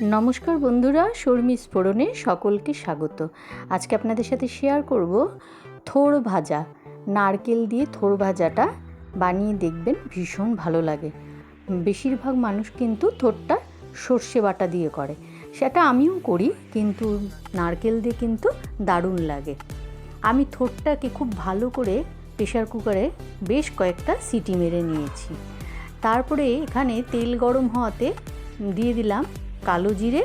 নমস্কার বন্ধুরা, শর্মি স্ফোরণে সকলকে স্বাগত। আজকে আপনাদের সাথে শেয়ার করব থোড় ভাজা। নারকেল দিয়ে থোড় ভাজাটা বানিয়ে দেখবেন, ভীষণ ভালো লাগে। বেশিরভাগ মানুষ কিন্তু থোড়টা সর্ষে বাটা দিয়ে করে, সেটা আমিও করি, কিন্তু নারকেল দিয়ে কিন্তু দারুণ লাগে। আমি থোড়টাকে খুব ভালো করে প্রেশার কুকারে বেশ কয়েকটা সিটি মেরে নিয়েছি। তারপরে এখানে তেল গরম হওয়াতে দিয়ে দিলাম কালো জিরে,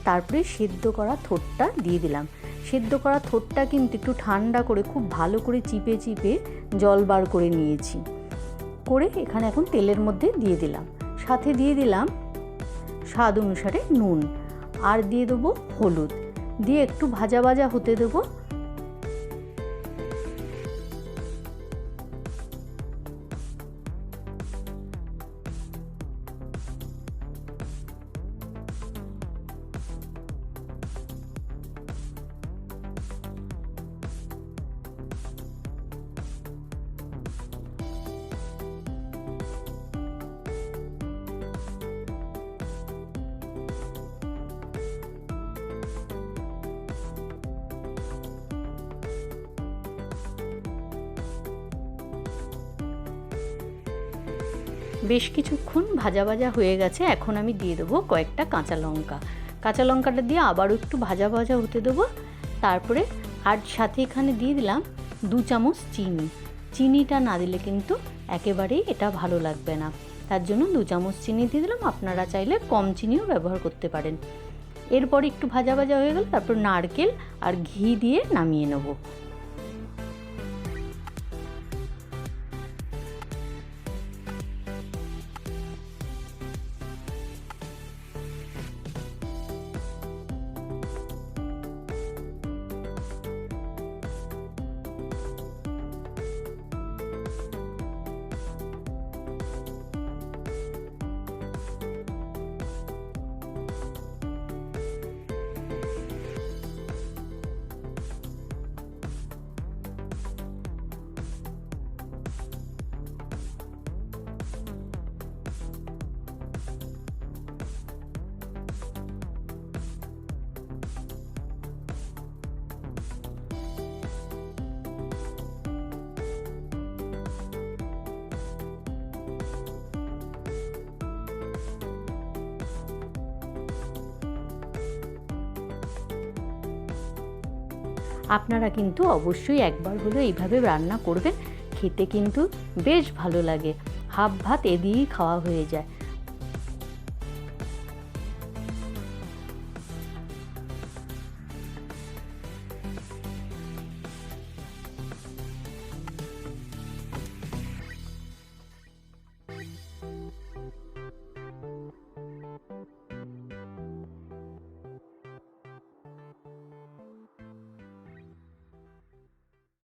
তারপরে সেদ্ধ করা থোড়টা দিয়ে দিলাম। সেদ্ধ করা থোড়টা কিন্তু একটু ঠান্ডা করে খুব ভালো করে চিপে চিপে জল বার করে নিয়েছি। করে এখানে এখন তেলের মধ্যে দিয়ে দিলাম, সাথে দিয়ে দিলাম স্বাদ অনুসারে নুন, আর দিয়ে দেবো হলুদ, দিয়ে একটু ভাজা ভাজা হতে দেবো। বেশ কিছুক্ষণ ভাজা ভাজা হয়ে গেছে। এখন আমি দিয়ে দেবো কয়েকটা কাঁচা লঙ্কা। কাঁচা লঙ্কাটা দিয়ে আবারও একটু ভাজা ভাজা হতে দেবো। তারপরে আর সাথে এখানে দিয়ে দিলাম 2 চামচ চিনি। চিনিটা না দিলে কিন্তু একেবারেই এটা ভালো লাগবে না, তার জন্য 2 চামচ চিনি দিয়ে দিলাম। আপনারা চাইলে কম চিনিও ব্যবহার করতে পারেন। এরপর একটু ভাজা ভাজা হয়ে গেল, তারপর নারকেল আর ঘি দিয়ে নামিয়ে নেব। আপনারা কিন্তু অবশ্যই একবার হলেও এইভাবে রান্না করবেন, খেতে কিন্তু বেশ ভালো লাগে। হাফ ভাত এ দিয়েই খাওয়া হয়ে যায়।